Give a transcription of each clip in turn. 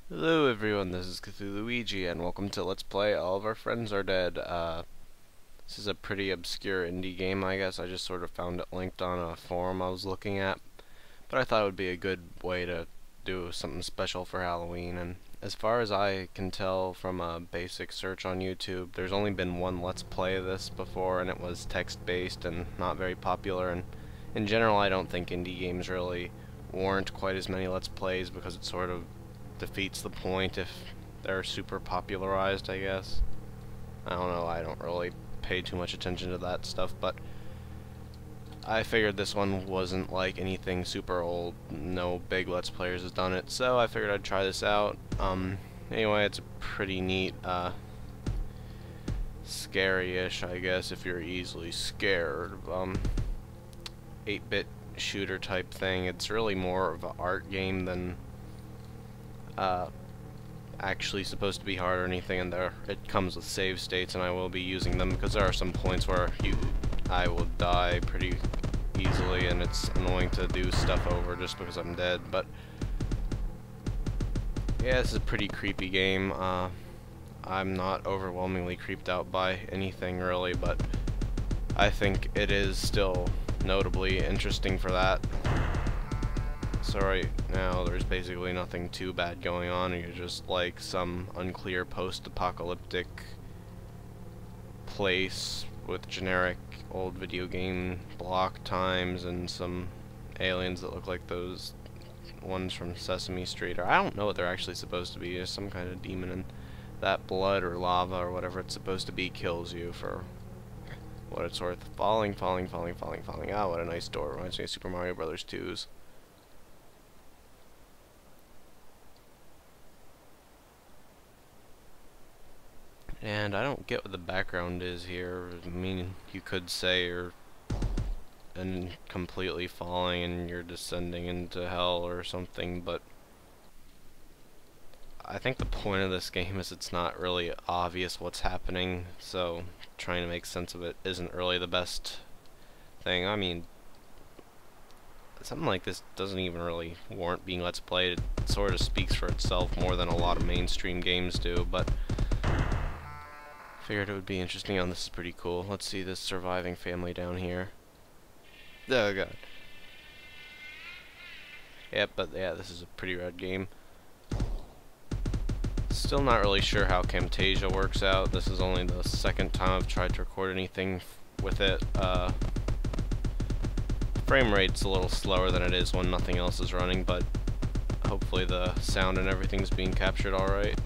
Hello everyone, this is Cthulhuigi, and welcome to Let's Play All of Our Friends Are Dead. This is a pretty obscure indie game, I guess. I just sort of found it linked on a forum I was looking at. But I thought it would be a good way to do something special for Halloween, and as far as I can tell from a basic search on YouTube, there's only been one Let's Play of this before, and it was text-based and not very popular, and in general I don't think indie games really warrant quite as many Let's Plays because it sort of defeats the point if they're super popularized, I guess. I don't know, I don't really pay too much attention to that stuff, but I figured this one wasn't like anything super old. No big Let's Players has done it, so I figured I'd try this out. Anyway, it's a pretty neat, scary-ish, I guess, if you're easily scared. 8-bit shooter type thing. It's really more of an art game than actually supposed to be hard or anything, and it comes with save states, and I will be using them because there are some points where I will die pretty easily, and it's annoying to do stuff over just because I'm dead. But yeah, this is a pretty creepy game. I'm not overwhelmingly creeped out by anything really, but I think it is still notably interesting for that. So right now there's basically nothing too bad going on, and you're just like some unclear post-apocalyptic place with generic old video game block times and some aliens that look like those ones from Sesame Street, or I don't know what they're actually supposed to be. There's some kind of demon, and that blood or lava or whatever it's supposed to be kills you for what it's worth. Falling. Ah, what a nice door. Reminds me of Super Mario Brothers 2's. And I don't get what the background is here. I mean, you could say you're completely falling and you're descending into hell or something, but I think the point of this game is it's not really obvious what's happening, so trying to make sense of it isn't really the best thing. I mean, something like this doesn't even really warrant being Let's Played. It sort of speaks for itself more than a lot of mainstream games do, but figured it would be interesting. Oh, this is pretty cool. Let's see this surviving family down here. Oh god. Yep, but yeah, this is a pretty rad game. Still not really sure how Camtasia works out. This is only the second time I've tried to record anything with it. Frame rate's a little slower than it is when nothing else is running, but hopefully the sound and everything's being captured alright.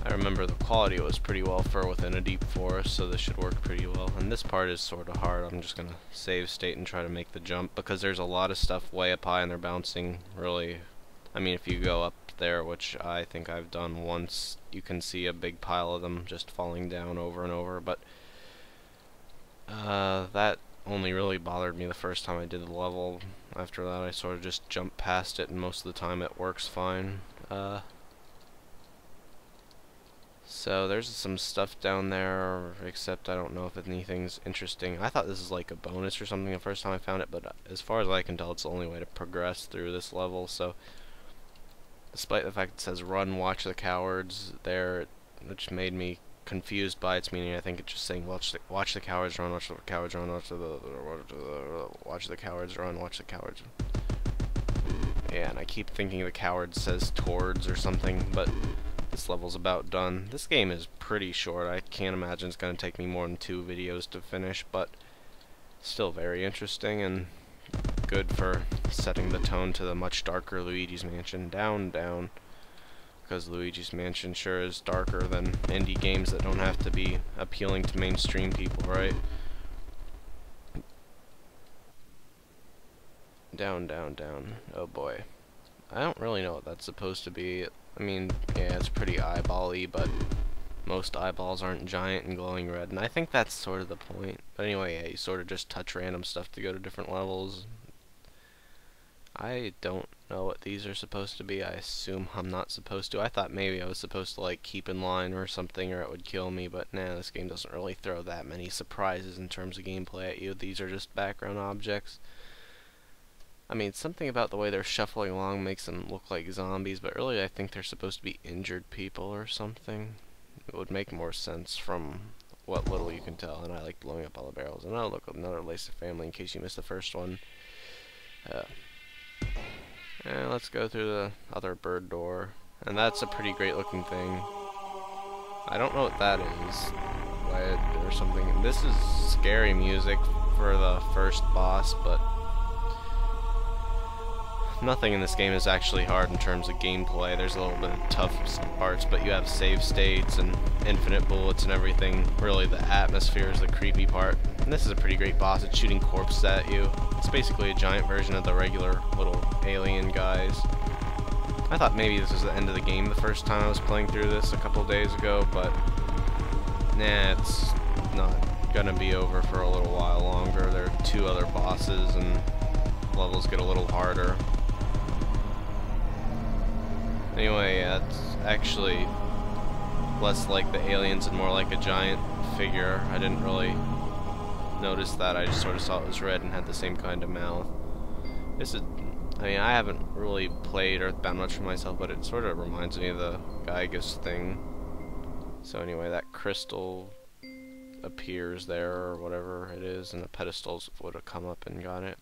I remember the quality was pretty well for within a deep forest, so this should work pretty well. And this part is sort of hard. I'm just gonna save state and try to make the jump, because there's a lot of stuff way up high and they're bouncing really. I mean, if you go up there, which I think I've done once, you can see a big pile of them just falling down over and over, but that only really bothered me the first time I did the level. After that I sort of just jumped past it, and most of the time it works fine. So there's some stuff down there, except I don't know if anything's interesting. I thought this was like a bonus or something the first time I found it, but as far as I can tell, it's the only way to progress through this level. So despite the fact it says run, watch the cowards there, which made me confused by its meaning. I think it's just saying watch the cowards run, watch the cowards run, watch the cowards run, watch the cowards. Yeah, and I keep thinking the coward says towards or something, but this level's about done. This game is pretty short. I can't imagine it's going to take me more than 2 videos to finish, but still very interesting and good for setting the tone to the much darker Luigi's Mansion. Down, down. Because Luigi's Mansion sure is darker than indie games that don't have to be appealing to mainstream people, right? Down, down, down. Oh boy. I don't really know what that's supposed to be. I mean, yeah, it's pretty eyeball-y, but most eyeballs aren't giant and glowing red, and I think that's sort of the point. But anyway, yeah, you sort of just touch random stuff to go to different levels. I don't know what these are supposed to be. I assume I'm not supposed to. I thought maybe I was supposed to, like, keep in line or something, or it would kill me, but nah, this game doesn't really throw that many surprises in terms of gameplay at you. These are just background objects. I mean, something about the way they're shuffling along makes them look like zombies, but really I think they're supposed to be injured people or something. It would make more sense from what little you can tell, and I like blowing up all the barrels. And oh, look, another lace of family in case you missed the first one. And let's go through the other bird door. And that's a pretty great looking thing. I don't know what that is. Lead or something. This is scary music for the first boss, but nothing in this game is actually hard in terms of gameplay. There's a little bit of tough parts, but you have save states and infinite bullets and everything. Really, the atmosphere is the creepy part. And this is a pretty great boss. It's shooting corpses at you. It's basically a giant version of the regular little alien guys. I thought maybe this was the end of the game the first time I was playing through this a couple days ago, but nah, it's not gonna be over for a little while longer. There are 2 other bosses and levels get a little harder. Anyway, yeah, it's actually less like the aliens and more like a giant figure. I didn't really notice that. I just sort of saw it was red and had the same kind of mouth. This is, I mean, I haven't really played Earthbound much for myself, but it sort of reminds me of the Gygus thing. So anyway, that crystal appears there, or whatever it is, and the pedestals would have come up and got it.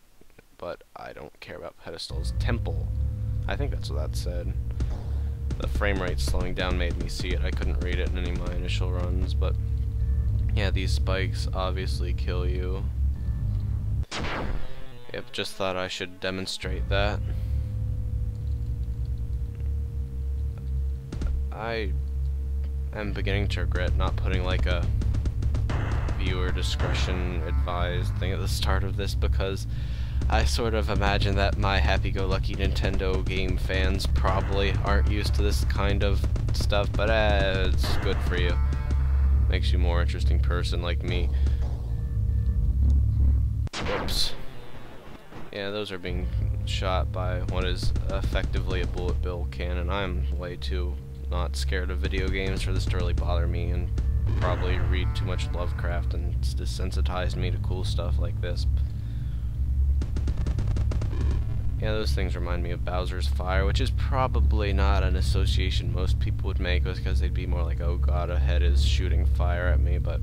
But I don't care about pedestals. Temple. I think that's what that said. The frame rate slowing down made me see it. I couldn't read it in any of my initial runs, but yeah, these spikes obviously kill you. Yep, just thought I should demonstrate that. I am beginning to regret not putting like a viewer discretion advised thing at the start of this, because I sort of imagine that my happy-go-lucky Nintendo game fans probably aren't used to this kind of stuff, but it's good for you. Makes you a more interesting person like me. Whoops. Yeah, those are being shot by what is effectively a bullet bill cannon. I'm way too not scared of video games for this to really bother me, and probably read too much Lovecraft, and it's desensitized me to cool stuff like this. Yeah, those things remind me of Bowser's Fire, which is probably not an association most people would make, because they'd be more like, oh god, a head is shooting fire at me, but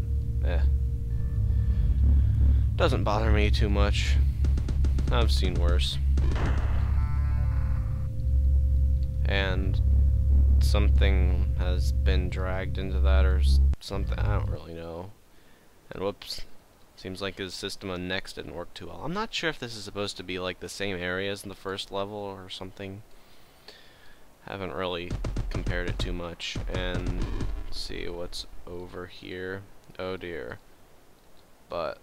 doesn't bother me too much. I've seen worse. And something has been dragged into that or something, I don't really know. And whoops. Seems like his system on next didn't work too well. I'm not sure if this is supposed to be like the same area as in the first level or something. Haven't really compared it too much. And let's see what's over here. Oh dear. But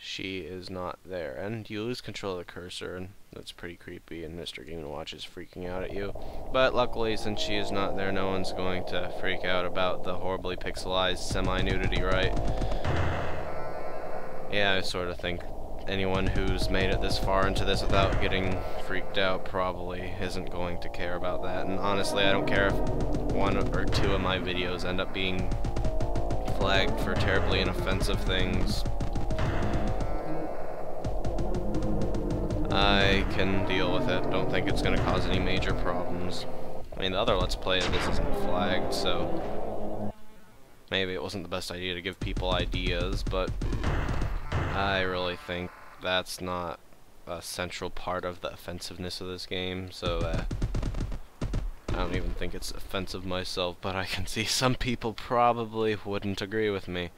she is not there. And you lose control of the cursor, and that's pretty creepy, and Mr. Game & Watch is freaking out at you. But luckily, since she is not there, no one's going to freak out about the horribly pixelized semi-nudity, right? Yeah, I sort of think anyone who's made it this far into this without getting freaked out probably isn't going to care about that. And honestly, I don't care if 1 or 2 of my videos end up being flagged for terribly inoffensive things. I can deal with it. Don't think it's going to cause any major problems. I mean, the other Let's Play of this isn't flagged, so maybe it wasn't the best idea to give people ideas, but I really think that's not a central part of the offensiveness of this game, so I don't even think it's offensive myself, but I can see some people probably wouldn't agree with me.